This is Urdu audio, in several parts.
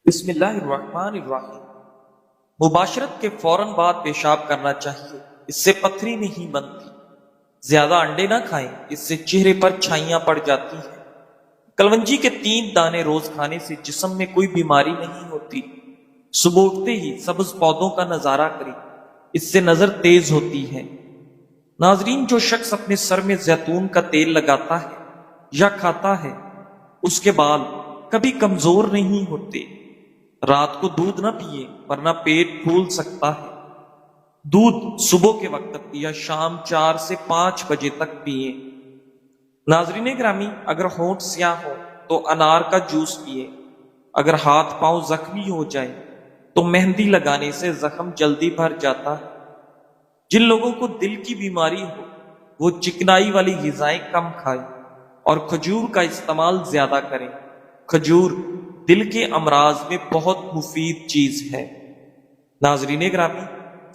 بسم اللہ الرحمن الرحیم۔ مباشرت کے فوراً بعد پیشاب کرنا چاہیے، اس سے پتھری نہیں بنتی۔ زیادہ انڈے نہ کھائیں، اس سے چہرے پر چھائیاں پڑ جاتی ہیں۔ کلونجی کے 3 دانے روز کھانے سے جسم میں کوئی بیماری نہیں ہوتی۔ صبح اٹھتے ہی سبز پودوں کا نظارہ کریں، اس سے نظر تیز ہوتی ہے۔ ناظرین، جو شخص اپنے سر میں زیتون کا تیل لگاتا ہے یا کھاتا ہے، اس کے بال کبھی کمزور نہیں ہوتے۔ رات کو دودھ نہ پیے ورنہ پیٹ پھول سکتا ہے۔ دودھ صبح کے وقت یا شام 4 سے 5 بجے تک پیئیں۔ ناظرین گرامی، اگر ہونٹ سیاہ ہو تو انار کا جوس پیئیں۔ اگر ہاتھ پاؤں زخمی ہو جائیں تو مہندی لگانے سے زخم جلدی بھر جاتا ہے۔ جن لوگوں کو دل کی بیماری ہو وہ چکنائی والی غذائیں کم کھائیں اور کھجور کا استعمال زیادہ کریں۔ کھجور دل کے امراض میں بہت مفید چیز ہے۔ ناظرین گرامی،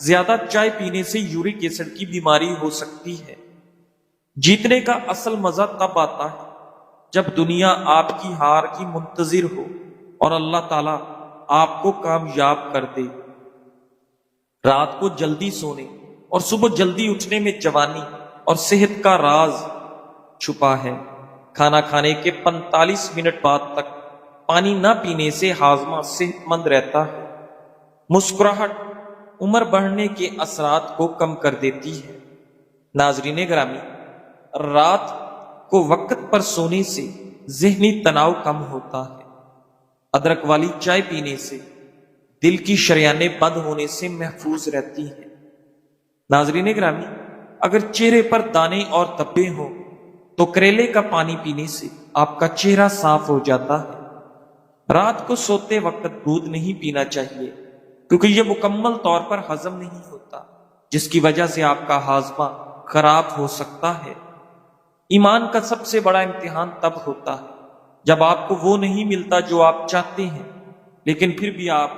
زیادہ چائے پینے سے یورک ایسڈ کی بیماری ہو سکتی ہے۔ جیتنے کا اصل مزہ تب آتا ہے جب دنیا آپ کی ہار کی منتظر ہو اور اللہ تعالیٰ آپ کو کامیاب کر دے۔ رات کو جلدی سونے اور صبح جلدی اٹھنے میں جوانی اور صحت کا راز چھپا ہے۔ کھانا کھانے کے 45 منٹ بعد تک پانی نہ پینے سے ہاضمہ صحت مند رہتا ہے۔ مسکراہٹ عمر بڑھنے کے اثرات کو کم کر دیتی ہے۔ ناظرین گرامی، رات کو وقت پر سونے سے ذہنی تناؤ کم ہوتا ہے۔ ادرک والی چائے پینے سے دل کی شریانیں بند ہونے سے محفوظ رہتی ہیں۔ ناظرین گرامی، اگر چہرے پر دانے اور دھبے ہوں تو کریلے کا پانی پینے سے آپ کا چہرہ صاف ہو جاتا ہے۔ رات کو سوتے وقت دودھ نہیں پینا چاہیے کیونکہ یہ مکمل طور پر ہضم نہیں ہوتا، جس کی وجہ سے آپ کا ہاضمہ خراب ہو سکتا ہے۔ ایمان کا سب سے بڑا امتحان تب ہوتا ہے جب آپ کو وہ نہیں ملتا جو آپ چاہتے ہیں، لیکن پھر بھی آپ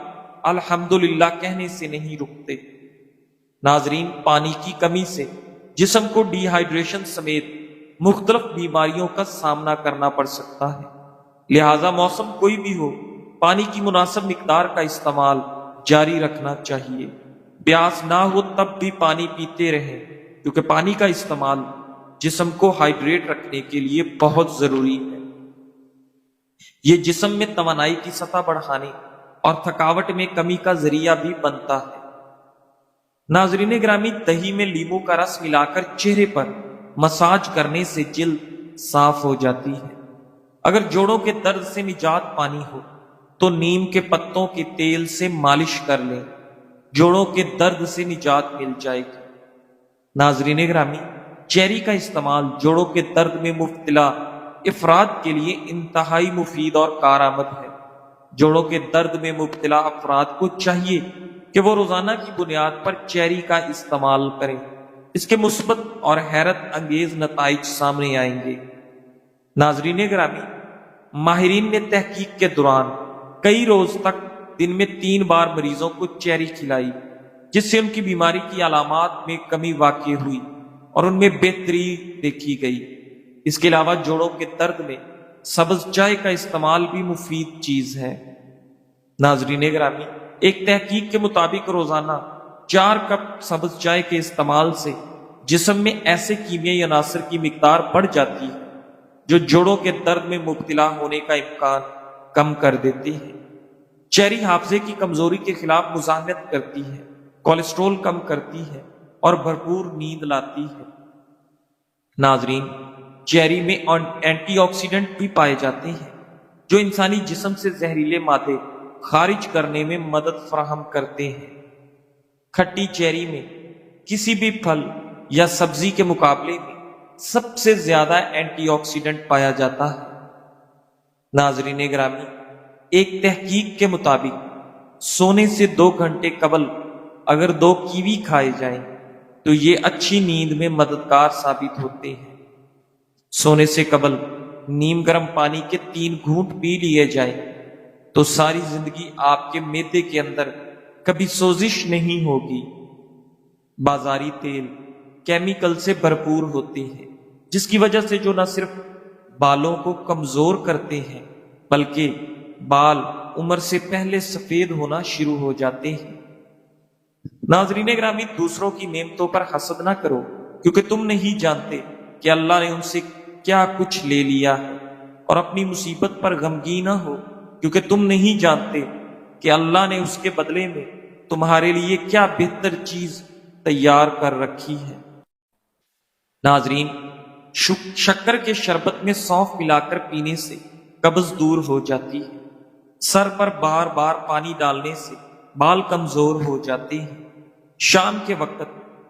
الحمدللہ کہنے سے نہیں رکتے۔ ناظرین، پانی کی کمی سے جسم کو ڈی ہائیڈریشن سمیت مختلف بیماریوں کا سامنا کرنا پڑ سکتا ہے، لہذا موسم کوئی بھی ہو پانی کی مناسب مقدار کا استعمال جاری رکھنا چاہیے۔ پیاس نہ ہو تب بھی پانی پیتے رہیں کیونکہ پانی کا استعمال جسم کو ہائیڈریٹ رکھنے کے لیے بہت ضروری ہے۔ یہ جسم میں توانائی کی سطح بڑھانے اور تھکاوٹ میں کمی کا ذریعہ بھی بنتا ہے۔ ناظرین گرامی، دہی میں لیموں کا رس ملا کر چہرے پر مساج کرنے سے جلد صاف ہو جاتی ہے۔ اگر جوڑوں کے درد سے نجات پانی ہو تو نیم کے پتوں کے تیل سے مالش کر لیں، جوڑوں کے درد سے نجات مل جائے گی۔ ناظرین گرامی، چیری کا استعمال جوڑوں کے درد میں مبتلا افراد کے لیے انتہائی مفید اور کارآمد ہے۔ جوڑوں کے درد میں مبتلا افراد کو چاہیے کہ وہ روزانہ کی بنیاد پر چیری کا استعمال کریں۔ اس کے مثبت اور حیرت انگیز نتائج سامنے آئیں گے۔ ناظرین گرامی، ماہرین نے تحقیق کے دوران کئی روز تک دن میں 3 بار مریضوں کو چیری کھلائی، جس سے ان کی بیماری کی علامات میں کمی واقع ہوئی اور ان میں بہتری دیکھی گئی۔ اس کے علاوہ جوڑوں کے درد میں سبز چائے کا استعمال بھی مفید چیز ہے۔ ناظرین گرامی، ایک تحقیق کے مطابق روزانہ 4 کپ سبز چائے کے استعمال سے جسم میں ایسے کیمیائی عناصر کی مقدار بڑھ جاتی ہے جو جوڑوں کے درد میں مبتلا ہونے کا امکان کم کر دیتی ہے۔ چیری حافظے کی کمزوری کے خلاف مزاحمت کرتی ہے، کولیسٹرول کم کرتی ہے اور بھرپور نیند لاتی ہے۔ ناظرین، چیری میں اینٹی آکسیڈنٹ بھی پائے جاتے ہیں جو انسانی جسم سے زہریلے مادے خارج کرنے میں مدد فراہم کرتے ہیں۔ کھٹی چیری میں کسی بھی پھل یا سبزی کے مقابلے میں سب سے زیادہ اینٹی آکسیڈنٹ پایا جاتا ہے۔ ناظرین گرامی، ایک تحقیق کے مطابق سونے سے 2 گھنٹے قبل اگر 2 کیوی کھائے جائیں تو یہ اچھی نیند میں مددگار ثابت ہوتے ہیں۔ سونے سے قبل نیم گرم پانی کے 3 گھونٹ پی لیے جائیں تو ساری زندگی آپ کے معدے کے اندر کبھی سوزش نہیں ہوگی۔ بازاری تیل کیمیکل سے بھرپور ہوتے ہیں، جس کی وجہ سے جو نہ صرف بالوں کو کمزور کرتے ہیں بلکہ بال عمر سے پہلے سفید ہونا شروع ہو جاتے ہیں۔ ناظرین گرامی، دوسروں کی نعمتوں پر حسد نہ کرو، کیونکہ تم نہیں جانتے کہ اللہ نے ان سے کیا کچھ لے لیا ہے، اور اپنی مصیبت پر غمگین نہ ہو، کیونکہ تم نہیں جانتے کہ اللہ نے اس کے بدلے میں تمہارے لیے کیا بہتر چیز تیار کر رکھی ہے۔ ناظرین، شکر کے شربت میں سونف ملا کر پینے سے قبض دور ہو جاتی ہے۔ سر پر بار بار پانی ڈالنے سے بال کمزور ہو جاتے ہیں۔ شام کے وقت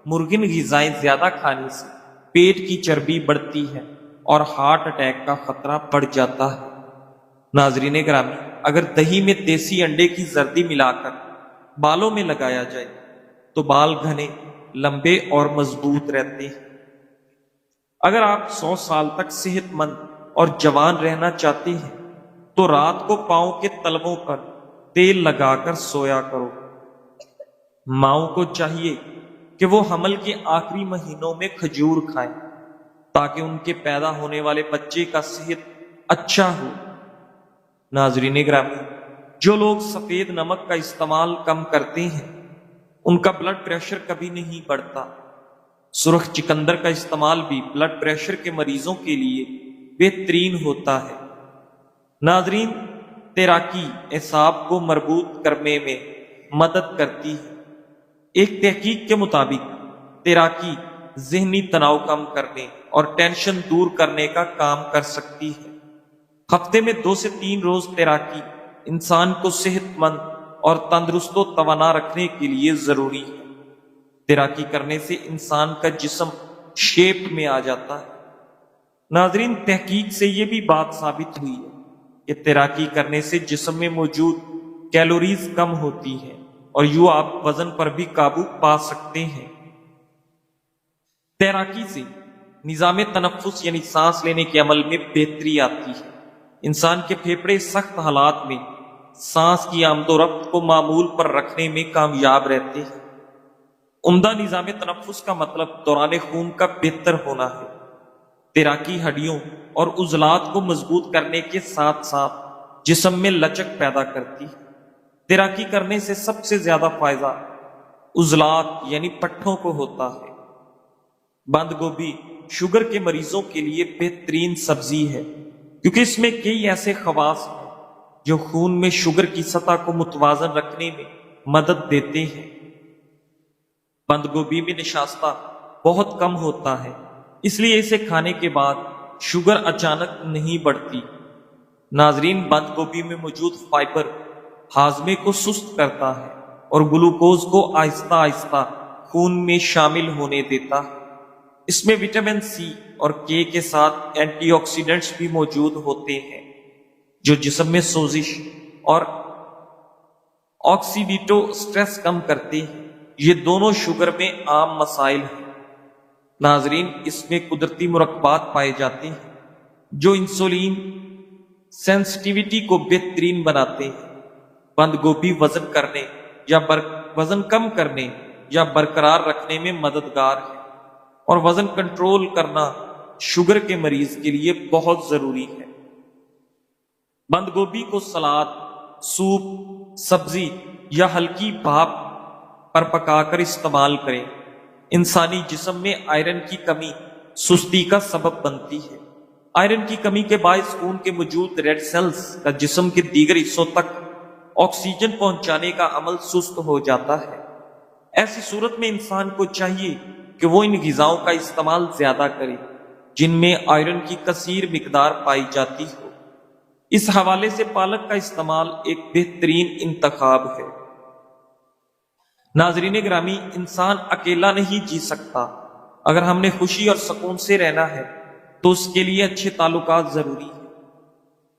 مرغن غذائیں زیادہ کھانے سے پیٹ کی چربی بڑھتی ہے اور ہارٹ اٹیک کا خطرہ بڑھ جاتا ہے۔ ناظرین گرامی، اگر دہی میں دیسی انڈے کی زردی ملا کر بالوں میں لگایا جائے تو بال گھنے، لمبے اور مضبوط رہتے ہیں۔ اگر آپ 100 سال تک صحت مند اور جوان رہنا چاہتے ہیں تو رات کو پاؤں کے تلووں پر تیل لگا کر سویا کرو۔ ماؤں کو چاہیے کہ وہ حمل کے آخری مہینوں میں کھجور کھائیں تاکہ ان کے پیدا ہونے والے بچے کا صحت اچھا ہو۔ ناظرین گرامی، جو لوگ سفید نمک کا استعمال کم کرتے ہیں ان کا بلڈ پریشر کبھی نہیں بڑھتا۔ سرخ چقندر کا استعمال بھی بلڈ پریشر کے مریضوں کے لیے بہترین ہوتا ہے۔ ناظرین، تیراکی اعصاب کو مربوط کرنے میں مدد کرتی ہے۔ ایک تحقیق کے مطابق تیراکی ذہنی تناؤ کم کرنے اور ٹینشن دور کرنے کا کام کر سکتی ہے۔ ہفتے میں 2 سے 3 روز تیراکی انسان کو صحت مند اور تندرست و توانا رکھنے کے لیے ضروری ہے۔ تیراکی کرنے سے انسان کا جسم شیپ میں آ جاتا ہے۔ ناظرین، تحقیق سے یہ بھی بات ثابت ہوئی ہے کہ تیراکی کرنے سے جسم میں موجود کیلوریز کم ہوتی ہیں اور یوں آپ وزن پر بھی قابو پا سکتے ہیں۔ تیراکی سے نظام تنفس یعنی سانس لینے کے عمل میں بہتری آتی ہے۔ انسان کے پھیپھڑے سخت حالات میں سانس کی آمد و رفت کو معمول پر رکھنے میں کامیاب رہتے ہیں۔ عمدہ نظام تنفس کا مطلب دوران خون کا بہتر ہونا ہے۔ تیراکی ہڈیوں اور عضلات کو مضبوط کرنے کے ساتھ ساتھ جسم میں لچک پیدا کرتی ہے۔ تیراکی کرنے سے سب سے زیادہ فائدہ عضلات یعنی پٹھوں کو ہوتا ہے۔ بند گوبھی شوگر کے مریضوں کے لیے بہترین سبزی ہے، کیونکہ اس میں کئی ایسے خواص ہیں جو خون میں شوگر کی سطح کو متوازن رکھنے میں مدد دیتے ہیں۔ بند گوبھی میں نشاستہ بہت کم ہوتا ہے، اس لیے اسے کھانے کے بعد شوگر اچانک نہیں بڑھتی۔ ناظرین، بند گوبھی میں موجود فائبر ہاضمے کو سست کرتا ہے اور گلوکوز کو آہستہ آہستہ خون میں شامل ہونے دیتا ہے۔ اس میں وٹامن سی اور کے ساتھ اینٹی آکسیڈنٹس بھی موجود ہوتے ہیں جو جسم میں سوزش اور آکسیڈیٹو سٹریس کم کرتے ہیں۔ یہ دونوں شوگر میں عام مسائل ہیں۔ ناظرین، اس میں قدرتی مرکبات پائے جاتے ہیں جو انسولین سینسٹیویٹی کو بہترین بناتے ہیں۔ بند گوبھی وزن کم کرنے یا برقرار رکھنے میں مددگار ہے، اور وزن کنٹرول کرنا شوگر کے مریض کے لیے بہت ضروری ہے۔ بند گوبھی کو سلاد، سوپ، سبزی یا ہلکی بھاپ پر پکا کر استعمال کریں۔ انسانی جسم میں آئرن کی کمی سستی کا سبب بنتی ہے۔ آئرن کی کمی کے باعث خون کے موجود ریڈ سیلز کا جسم کے دیگر حصوں تک آکسیجن پہنچانے کا عمل سست ہو جاتا ہے۔ ایسی صورت میں انسان کو چاہیے کہ وہ ان غذاؤں کا استعمال زیادہ کرے جن میں آئرن کی کثیر مقدار پائی جاتی ہو۔ اس حوالے سے پالک کا استعمال ایک بہترین انتخاب ہے۔ ناظرین گرامی، انسان اکیلا نہیں جی سکتا۔ اگر ہم نے خوشی اور سکون سے رہنا ہے تو اس کے لیے اچھے تعلقات ضروری ہیں۔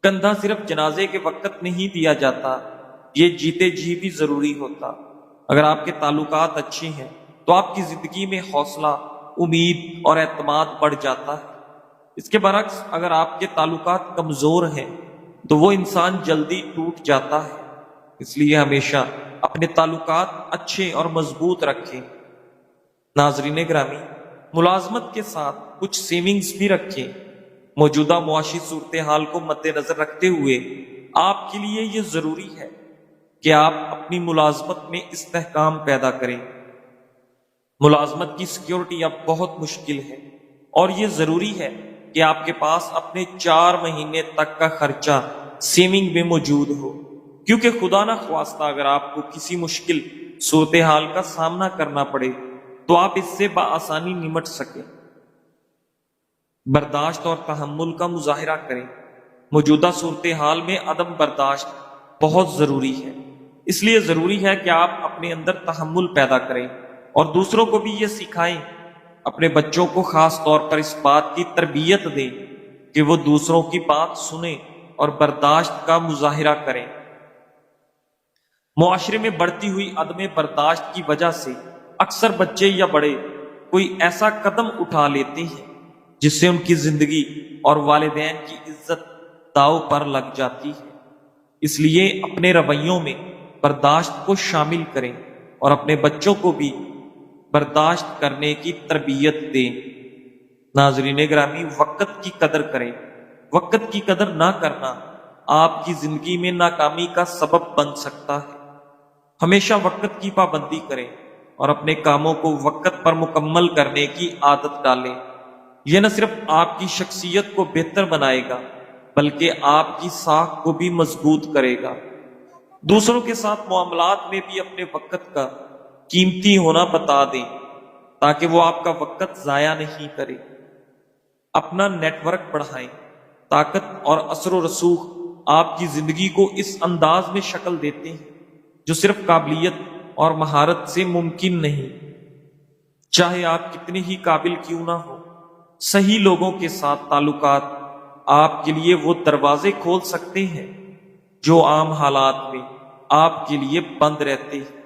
کندھا صرف جنازے کے وقت نہیں دیا جاتا، یہ جیتے جی بھی ضروری ہوتا۔ اگر آپ کے تعلقات اچھے ہیں تو آپ کی زندگی میں حوصلہ، امید اور اعتماد بڑھ جاتا ہے۔ اس کے برعکس اگر آپ کے تعلقات کمزور ہیں تو وہ انسان جلدی ٹوٹ جاتا ہے۔ اس لیے ہمیشہ اپنے تعلقات اچھے اور مضبوط رکھیں۔ ناظرین گرامی، ملازمت کے ساتھ کچھ سیونگز بھی رکھیں۔ موجودہ معاشی صورتحال کو مد نظر رکھتے ہوئے آپ کے لیے یہ ضروری ہے کہ آپ اپنی ملازمت میں استحکام پیدا کریں۔ ملازمت کی سیکیورٹی اب بہت مشکل ہے، اور یہ ضروری ہے کہ آپ کے پاس اپنے 4 مہینے تک کا خرچہ سیونگ میں موجود ہو، کیونکہ خدا نہ خواستہ اگر آپ کو کسی مشکل صورتحال کا سامنا کرنا پڑے تو آپ اس سے بآسانی نمٹ سکیں۔ برداشت اور تحمل کا مظاہرہ کریں۔ موجودہ صورتحال میں عدم برداشت بہت ضروری ہے، اس لیے ضروری ہے کہ آپ اپنے اندر تحمل پیدا کریں اور دوسروں کو بھی یہ سکھائیں۔ اپنے بچوں کو خاص طور پر اس بات کی تربیت دیں کہ وہ دوسروں کی بات سنیں اور برداشت کا مظاہرہ کریں۔ معاشرے میں بڑھتی ہوئی عدم برداشت کی وجہ سے اکثر بچے یا بڑے کوئی ایسا قدم اٹھا لیتے ہیں جس سے ان کی زندگی اور والدین کی عزت داؤ پر لگ جاتی ہے۔ اس لیے اپنے رویوں میں برداشت کو شامل کریں اور اپنے بچوں کو بھی برداشت کرنے کی تربیت دیں۔ ناظرین گرامی، وقت کی قدر کریں۔ وقت کی قدر نہ کرنا آپ کی زندگی میں ناکامی کا سبب بن سکتا ہے۔ ہمیشہ وقت کی پابندی کریں اور اپنے کاموں کو وقت پر مکمل کرنے کی عادت ڈالیں۔ یہ نہ صرف آپ کی شخصیت کو بہتر بنائے گا بلکہ آپ کی ساکھ کو بھی مضبوط کرے گا۔ دوسروں کے ساتھ معاملات میں بھی اپنے وقت کا قیمتی ہونا بتا دیں تاکہ وہ آپ کا وقت ضائع نہیں کرے۔ اپنا نیٹ ورک بڑھائیں۔ طاقت اور اثر و رسوخ آپ کی زندگی کو اس انداز میں شکل دیتے ہیں جو صرف قابلیت اور مہارت سے ممکن نہیں۔ چاہے آپ کتنے ہی قابل کیوں نہ ہو، صحیح لوگوں کے ساتھ تعلقات آپ کے لیے وہ دروازے کھول سکتے ہیں جو عام حالات میں آپ کے لیے بند رہتے ہیں۔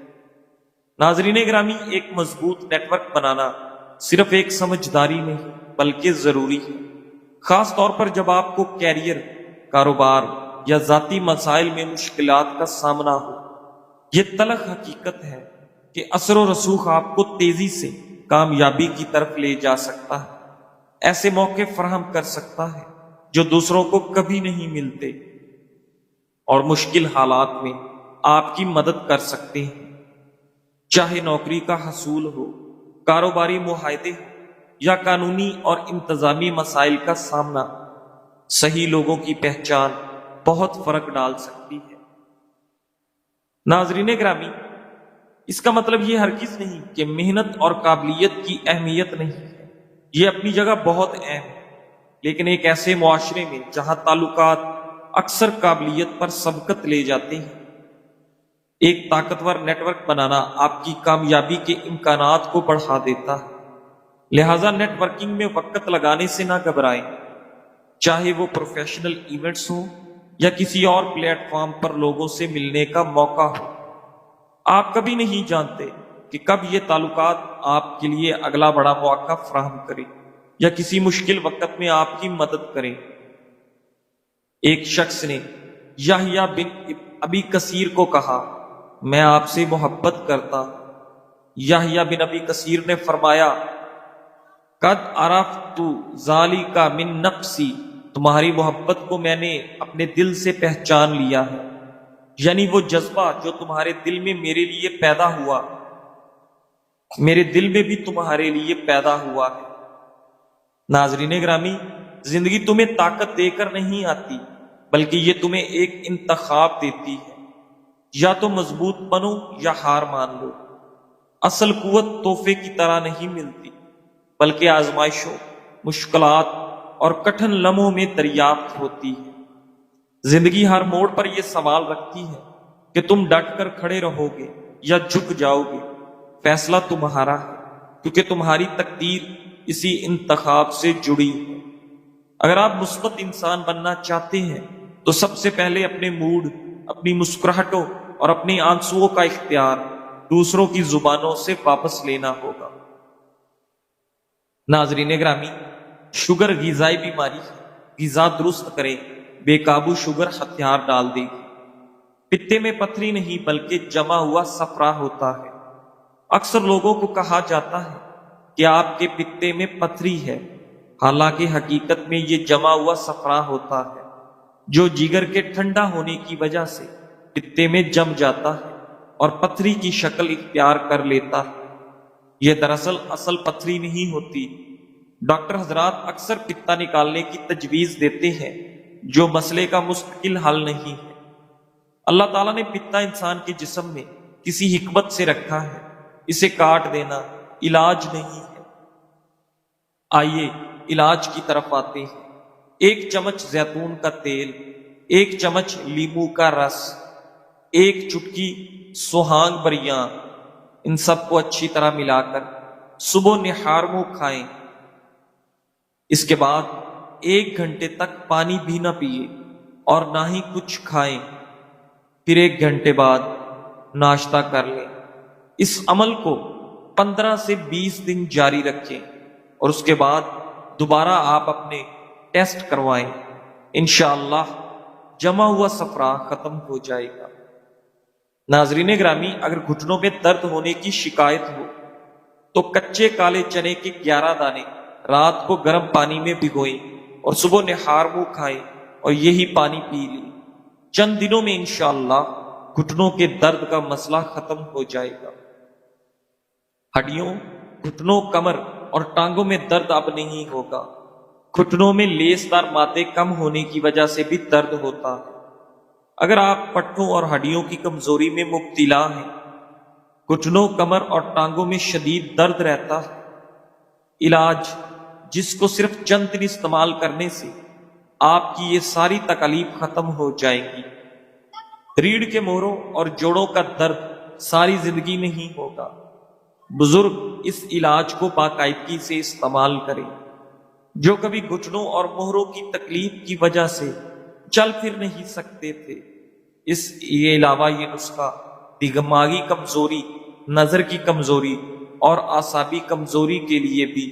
ناظرین گرامی، ایک مضبوط نیٹ ورک بنانا صرف ایک سمجھداری نہیں بلکہ ضروری ہے، خاص طور پر جب آپ کو کیریئر، کاروبار یا ذاتی مسائل میں مشکلات کا سامنا ہو۔ یہ تلخ حقیقت ہے کہ اثر و رسوخ آپ کو تیزی سے کامیابی کی طرف لے جا سکتا ہے، ایسے موقع فراہم کر سکتا ہے جو دوسروں کو کبھی نہیں ملتے، اور مشکل حالات میں آپ کی مدد کر سکتے ہیں۔ چاہے نوکری کا حصول ہو، کاروباری معاہدے ہو یا قانونی اور انتظامی مسائل کا سامنا، صحیح لوگوں کی پہچان بہت فرق ڈال سکتی ہے۔ ناظرین گرامی، اس کا مطلب یہ ہرگز نہیں کہ محنت اور قابلیت کی اہمیت نہیں ہے، یہ اپنی جگہ بہت اہم ہے، لیکن ایک ایسے معاشرے میں جہاں تعلقات اکثر قابلیت پر سبقت لے جاتے ہیں، ایک طاقتور نیٹ ورک بنانا آپ کی کامیابی کے امکانات کو بڑھا دیتا ہے۔ لہٰذا نیٹ ورکنگ میں وقت لگانے سے نہ گھبرائیں، چاہے وہ پروفیشنل ایونٹس ہوں یا کسی اور پلیٹ فارم پر لوگوں سے ملنے کا موقع ہو۔ آپ کبھی نہیں جانتے کہ کب یہ تعلقات آپ کے لیے اگلا بڑا موقع فراہم کریں یا کسی مشکل وقت میں آپ کی مدد کریں۔ ایک شخص نے یحییٰ بن ابی کثیر کو کہا، میں آپ سے محبت کرتا ہوں۔ یحییٰ بن ابی کثیر نے فرمایا، قد عرفت ذالک من نفسی، تمہاری محبت کو میں نے اپنے دل سے پہچان لیا ہے، یعنی وہ جذبہ جو تمہارے دل میں میرے لیے پیدا ہوا، میرے دل میں بھی تمہارے لیے پیدا ہوا ہے۔ ناظرین گرامی، زندگی تمہیں طاقت دے کر نہیں آتی بلکہ یہ تمہیں ایک انتخاب دیتی ہے، یا تو مضبوط بنو یا ہار مان لو۔ اصل قوت تحفے کی طرح نہیں ملتی بلکہ آزمائشوں، مشکلات اور کٹھن لمحوں میں دریافت ہوتی ہے۔ زندگی ہر موڑ پر یہ سوال رکھتی ہے کہ تم ڈٹ کر کھڑے رہو گے یا جھک جاؤ گے۔ فیصلہ تمہارا ہے، کیونکہ تمہاری تقدیر اسی انتخاب سے جڑی ہے۔ اگر آپ مثبت انسان بننا چاہتے ہیں تو سب سے پہلے اپنے موڈ، اپنی مسکراہٹوں اور اپنی آنسوؤں کا اختیار دوسروں کی زبانوں سے واپس لینا ہوگا۔ ناظرین گرامی، شوگر غذائی بیماری ہے، غذا درست کریں، بے قابو شوگر ہتھیار ڈال دے گی۔ پتے میں پتھری نہیں بلکہ جمع ہوا صفرا ہوتا ہے۔ اکثر لوگوں کو کہا جاتا ہے کہ آپ کے پتے میں پتھری ہے، حالانکہ حقیقت میں یہ جمع ہوا صفرا ہوتا ہے۔ جو جگر کے ٹھنڈا ہونے کی وجہ سے پتے میں جم جاتا ہے اور پتھری کی شکل اختیار کر لیتا ہے۔ یہ دراصل اصل پتھری نہیں ہوتی۔ ڈاکٹر حضرات اکثر پتا نکالنے کی تجویز دیتے ہیں جو مسئلے کا مستقل حل نہیں ہے۔ اللہ تعالیٰ نے پتا انسان کے جسم میں کسی حکمت سے رکھا ہے، اسے کاٹ دینا علاج نہیں ہے۔ آئیے علاج کی طرف آتے ہیں۔ 1 چمچ زیتون کا تیل، 1 چمچ لیمو کا رس، 1 چٹکی سوہانگ بریاں، ان سب کو اچھی طرح ملا کر صبح نہار منہ کھائیں۔ اس کے بعد 1 گھنٹے تک پانی بھی نہ پیئے اور نہ ہی کچھ کھائیں، پھر 1 گھنٹے بعد ناشتہ کر لیں۔ اس عمل کو 15 سے 20 دن جاری رکھیں اور اس کے بعد دوبارہ آپ اپنے ٹیسٹ کروائیں۔ انشاءاللہ جمع ہوا صفرا ختم ہو جائے گا۔ ناظرین گرامی، اگر گھٹنوں میں درد ہونے کی شکایت ہو تو کچے کالے چنے کے 11 دانے رات کو گرم پانی میں بھگوئیں اور صبح نہار منہ کھائیں اور یہی پانی پی لیں۔ چند دنوں میں انشاءاللہ گھٹنوں کے درد کا مسئلہ ختم ہو جائے گا۔ ہڈیوں، گھٹنوں، کمر اور ٹانگوں میں درد اب نہیں ہوگا۔ گھٹنوں میں لیسدار مادے کم ہونے کی وجہ سے بھی درد ہوتا ہے۔ اگر آپ پٹھوں اور ہڈیوں کی کمزوری میں مبتلا ہیں، گھٹنوں، کمر اور ٹانگوں میں شدید درد رہتا ہے، علاج جس کو صرف چند دن استعمال کرنے سے آپ کی یہ ساری تکالیف ختم ہو جائیں گی۔ ریڑھ کے موڑوں اور جوڑوں کا درد ساری زندگی نہیں ہوگا۔ بزرگ اس علاج کو باقاعدگی سے استعمال کریں۔ جو کبھی گھٹنوں اور موہروں کی تکلیف کی وجہ سے چل پھر نہیں سکتے تھے، اس کے علاوہ یہ نسخہ دماغی کمزوری، نظر کی کمزوری اور اعصابی کمزوری کے لیے بھی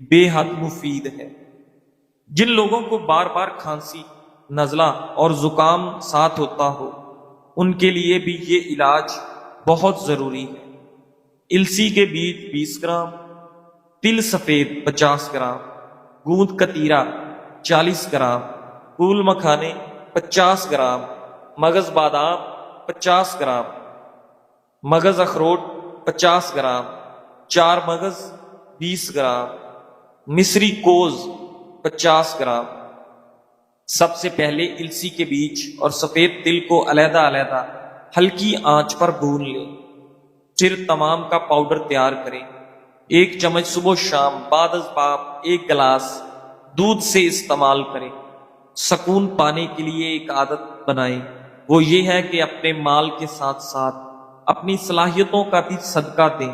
بے حد مفید ہے۔ جن لوگوں کو بار بار کھانسی، نزلہ اور زکام ساتھ ہوتا ہو، ان کے لیے بھی یہ علاج بہت ضروری ہے۔ السی کے بیج 20 گرام، تل سفید 50 گرام، گوند کتیرا 40 گرام، پھول مکھانے 50 گرام، مغز بادام 50 گرام، مغز اخروٹ 50 گرام، 4 مغز 20 گرام، مصری کوز 50 گرام۔ سب سے پہلے السی کے بیج اور سفید تل کو علیحدہ علیحدہ ہلکی آنچ پر بھون لیں، پھر تمام کا پاؤڈر تیار کریں۔ 1 چمچ صبح و شام بعد از خواب 1 گلاس دودھ سے استعمال کریں۔ سکون پانے کے لیے ایک عادت بنائیں، وہ یہ ہے کہ اپنے مال کے ساتھ ساتھ اپنی صلاحیتوں کا بھی صدقہ دیں،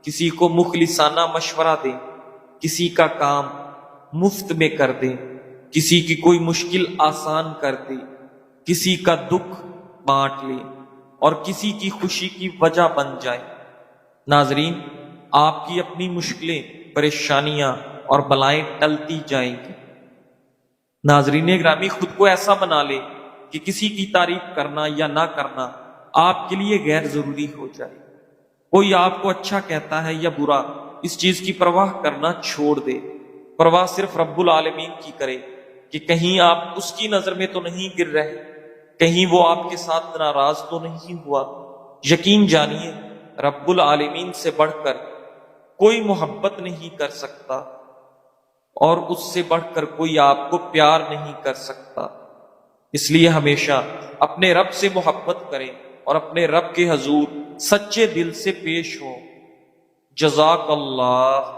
کسی کو مخلصانہ مشورہ دیں، کسی کا کام مفت میں کر دیں، کسی کی کوئی مشکل آسان کر دیں، کسی کا دکھ بانٹ لیں اور کسی کی خوشی کی وجہ بن جائیں۔ ناظرین، آپ کی اپنی مشکلیں، پریشانیاں اور بلائیں ٹلتی جائیں گی۔ ناظرین گرامی، خود کو ایسا بنا لیں کہ کسی کی تعریف کرنا یا نہ کرنا آپ کے لیے غیر ضروری ہو جائے۔ کوئی آپ کو اچھا کہتا ہے یا برا، اس چیز کی پرواہ کرنا چھوڑ دے۔ پرواہ صرف رب العالمین کی کرے کہ کہیں آپ اس کی نظر میں تو نہیں گر رہے، کہیں وہ آپ کے ساتھ ناراض تو نہیں ہوا۔ یقین جانیے، رب العالمین سے بڑھ کر کوئی محبت نہیں کر سکتا اور اس سے بڑھ کر کوئی آپ کو پیار نہیں کر سکتا۔ اس لیے ہمیشہ اپنے رب سے محبت کریں اور اپنے رب کے حضور سچے دل سے پیش ہوں۔ جزاک اللہ۔